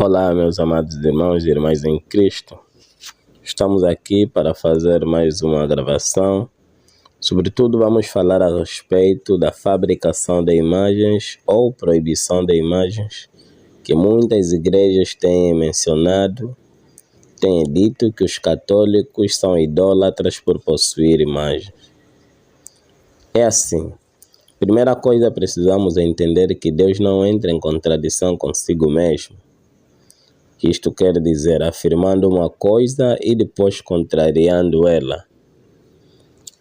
Olá, meus amados irmãos e irmãs em Cristo. Estamos aqui para fazer mais uma gravação. Sobretudo, vamos falar a respeito da fabricação de imagens ou proibição de imagens, que muitas igrejas têm mencionado, têm dito que os católicos são idólatras por possuir imagens. É assim. Primeira coisa, precisamos entender que Deus não entra em contradição consigo mesmo. Isto quer dizer, afirmando uma coisa e depois contrariando ela.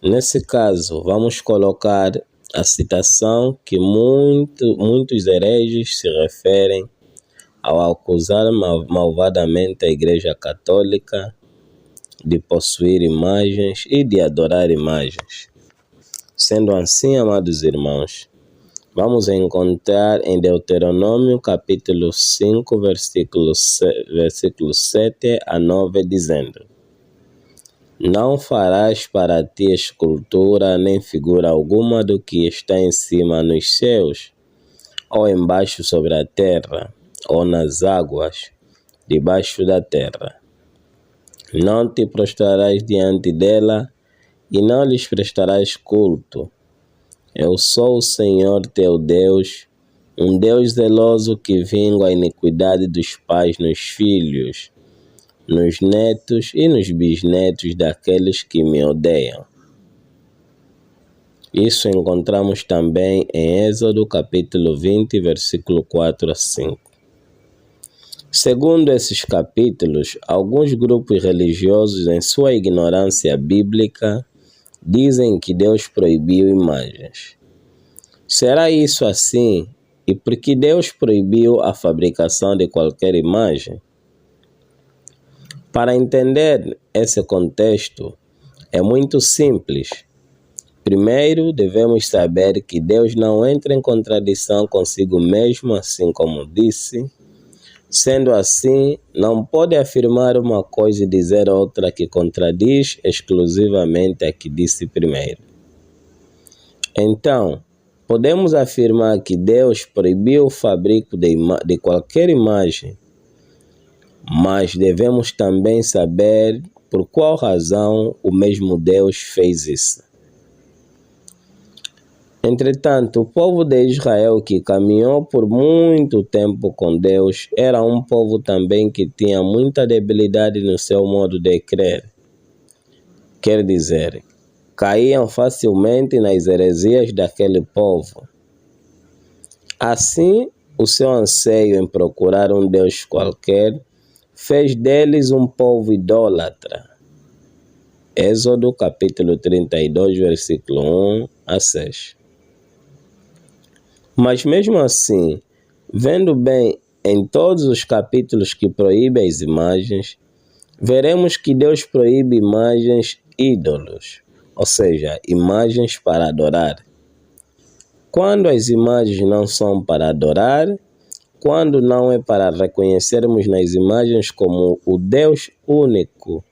Nesse caso, vamos colocar a citação que muitos hereges se referem ao acusar malvadamente a Igreja Católica de possuir imagens e de adorar imagens. Sendo assim, amados irmãos, vamos encontrar em Deuteronômio capítulo 5, versículos 7 a 9, dizendo: Não farás para ti escultura nem figura alguma do que está em cima nos céus, ou embaixo sobre a terra, ou nas águas, debaixo da terra. Não te prostrarás diante dela, e não lhes prestarás culto. Eu sou o Senhor teu Deus, um Deus zeloso que vinga a iniquidade dos pais nos filhos, nos netos e nos bisnetos daqueles que me odeiam. Isso encontramos também em Êxodo capítulo 20, versículo 4 a 5. Segundo esses capítulos, alguns grupos religiosos, em sua ignorância bíblica, dizem que Deus proibiu imagens. Será isso assim? E por que Deus proibiu a fabricação de qualquer imagem? Para entender esse contexto, é muito simples. Primeiro, devemos saber que Deus não entra em contradição consigo mesmo, assim como disse. Sendo assim, não pode afirmar uma coisa e dizer outra que contradiz exclusivamente a que disse primeiro. Então, podemos afirmar que Deus proibiu o fabrico de qualquer imagem, mas devemos também saber por qual razão o mesmo Deus fez isso. Entretanto, o povo de Israel, que caminhou por muito tempo com Deus, era um povo também que tinha muita debilidade no seu modo de crer. Quer dizer, caíam facilmente nas heresias daquele povo. Assim, o seu anseio em procurar um Deus qualquer fez deles um povo idólatra. Êxodo capítulo 32, versículo 1 a 6. Mas mesmo assim, vendo bem em todos os capítulos que proíbem as imagens, veremos que Deus proíbe imagens ídolos, ou seja, imagens para adorar. Quando as imagens não são para adorar, quando não é para reconhecermos nas imagens como o Deus único,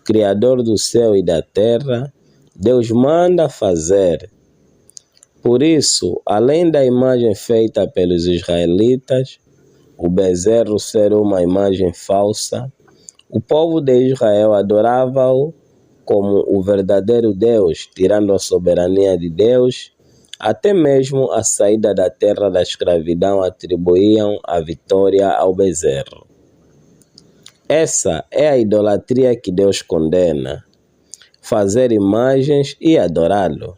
Criador do céu e da terra, Deus manda fazer. Por isso, além da imagem feita pelos israelitas, o bezerro ser uma imagem falsa, o povo de Israel adorava-o como o verdadeiro Deus, tirando a soberania de Deus. Até mesmo a saída da terra da escravidão atribuíam a vitória ao bezerro. Essa é a idolatria que Deus condena: fazer imagens e adorá-lo.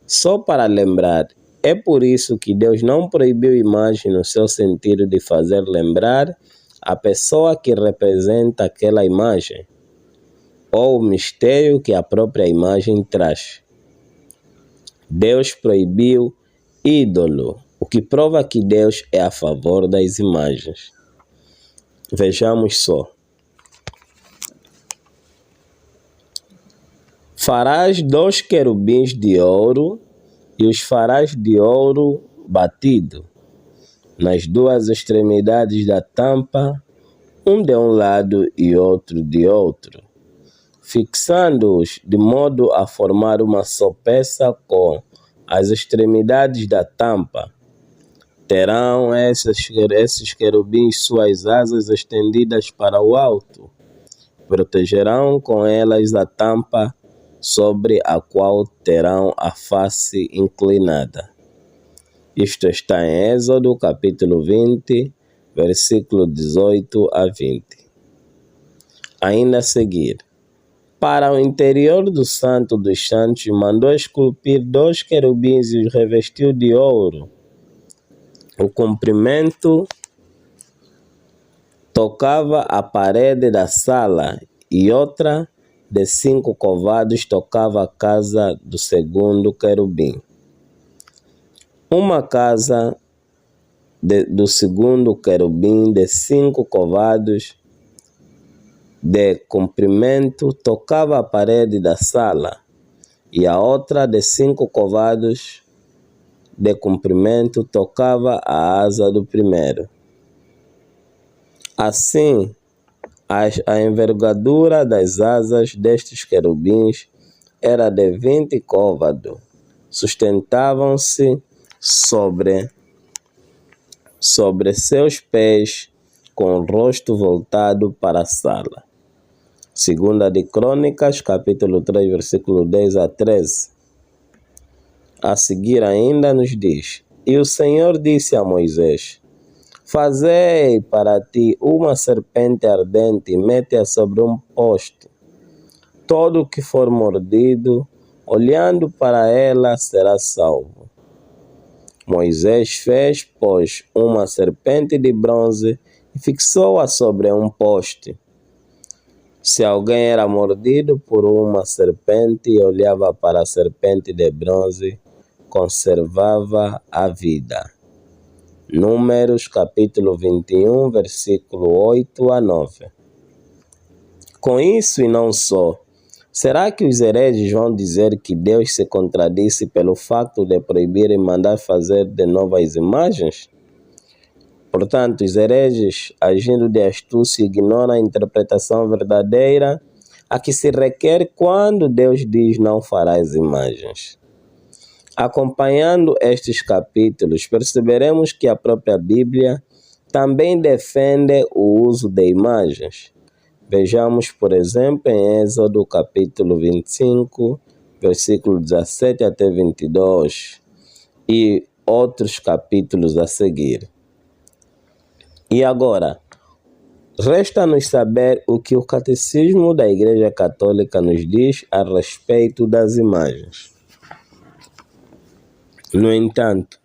Só para lembrar, é por isso que Deus não proibiu imagem no seu sentido de fazer lembrar a pessoa que representa aquela imagem, ou o mistério que a própria imagem traz. Deus proibiu ídolo, o que prova que Deus é a favor das imagens. Vejamos só. Farás 2 querubins de ouro e os farás de ouro batido, nas 2 extremidades da tampa, um de um lado e outro de outro, fixando-os de modo a formar uma só peça com as extremidades da tampa. Terão esses querubins suas asas estendidas para o alto. Protegerão com elas a tampa sobre a qual terão a face inclinada. Isto está em Êxodo, capítulo 20, versículo 18 a 20. Ainda a seguir, para o interior do Santo dos Santos, mandou esculpir 2 querubins e os revestiu de ouro. O comprimento tocava a parede da sala e outra de 5 covados tocava a casa do segundo querubim. Uma casa do segundo querubim de 5 covados de comprimento tocava a parede da sala e a outra de 5 covados de comprimento tocava a asa do primeiro. Assim, a envergadura das asas destes querubins era de 20 côvados. Sustentavam-se sobre seus pés, com o rosto voltado para a sala. Segunda de Crônicas, capítulo 3, versículo 10 a 13. A seguir ainda nos diz: E o Senhor disse a Moisés: Fazei para ti uma serpente ardente e mete-a sobre um poste. Todo o que for mordido, olhando para ela, será salvo. Moisés fez, pois, uma serpente de bronze e fixou-a sobre um poste. Se alguém era mordido por uma serpente e olhava para a serpente de bronze, conservava a vida. Números capítulo 21, versículo 8 a 9. Com isso e não só, será que os hereges vão dizer que Deus se contradisse pelo facto de proibir e mandar fazer de novas imagens? Portanto, os hereges, agindo de astúcia, ignoram a interpretação verdadeira a que se requer quando Deus diz não farás imagens. Acompanhando estes capítulos, perceberemos que a própria Bíblia também defende o uso de imagens. Vejamos, por exemplo, em Êxodo capítulo 25, versículo 17 até 22, e outros capítulos a seguir. E agora, resta-nos saber o que o Catecismo da Igreja Católica nos diz a respeito das imagens. No entanto,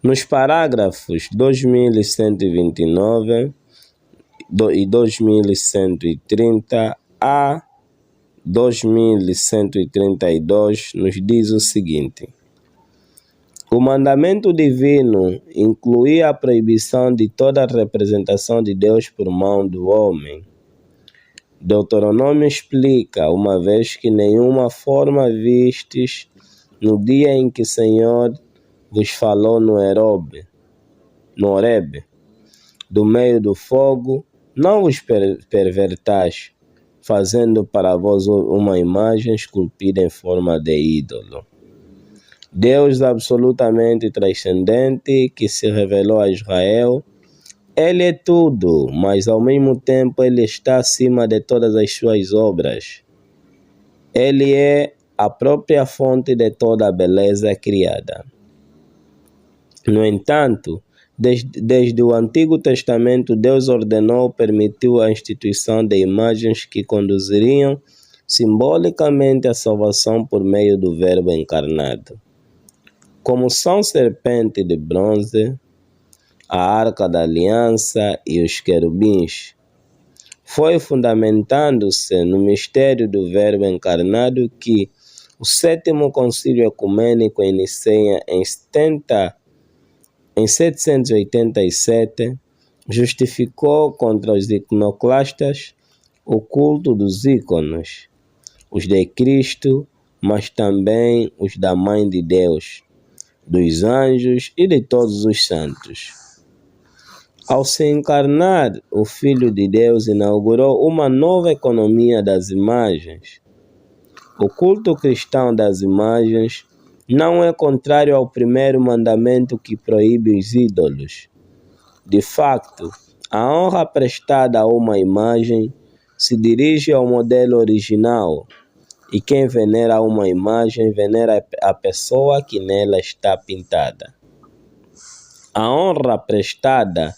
nos parágrafos 2129 e 2130 a 2132 nos diz o seguinte: o mandamento divino incluía a proibição de toda representação de Deus por mão do homem. Deuteronômio explica, uma vez que nenhuma forma vistes no dia em que o Senhor vos falou no Horebe, do meio do fogo, não vos pervertais, fazendo para vós uma imagem esculpida em forma de ídolo. Deus absolutamente transcendente que se revelou a Israel, Ele é tudo, mas ao mesmo tempo Ele está acima de todas as suas obras. Ele é a própria fonte de toda a beleza criada. No entanto, desde o Antigo Testamento, Deus ordenou, permitiu a instituição de imagens que conduziriam simbolicamente à salvação por meio do Verbo encarnado. Como são serpente de bronze, a Arca da Aliança e os querubins, foi fundamentando-se no mistério do Verbo encarnado que o Sétimo Concílio Ecumênico em Niceia, em 787, justificou contra os iconoclastas o culto dos ícones, os de Cristo, mas também os da Mãe de Deus, dos anjos e de todos os santos. Ao se encarnar, o Filho de Deus inaugurou uma nova economia das imagens. O culto cristão das imagens não é contrário ao primeiro mandamento que proíbe os ídolos. De facto, a honra prestada a uma imagem se dirige ao modelo original, e quem venera uma imagem venera a pessoa que nela está pintada. A honra prestada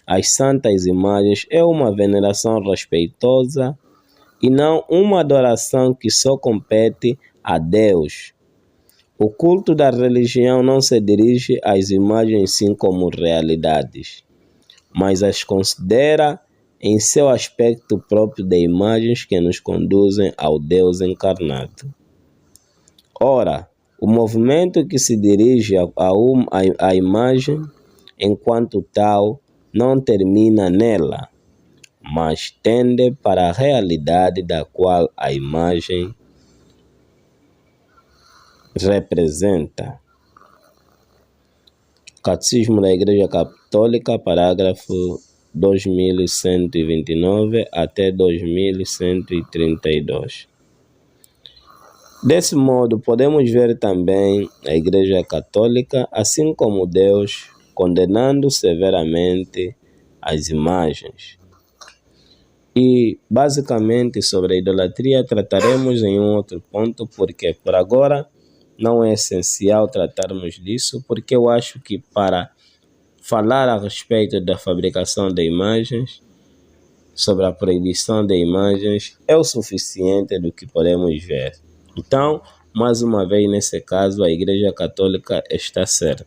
às santas imagens é uma veneração respeitosa e não uma adoração que só compete a Deus. O culto da religião não se dirige às imagens sim como realidades, mas as considera em seu aspecto próprio de imagens que nos conduzem ao Deus encarnado. Ora, o movimento que se dirige à imagem, enquanto tal, não termina nela, mas tende para a realidade da qual a imagem representa. Catecismo da Igreja Católica, parágrafo 2129 até 2132. Desse modo, podemos ver também a Igreja Católica, assim como Deus, condenando severamente as imagens. E, basicamente, sobre a idolatria trataremos em um outro ponto, porque por agora não é essencial tratarmos disso, porque eu acho que para falar a respeito da fabricação de imagens, sobre a proibição de imagens, é o suficiente do que podemos ver. Então, mais uma vez, nesse caso, a Igreja Católica está certa.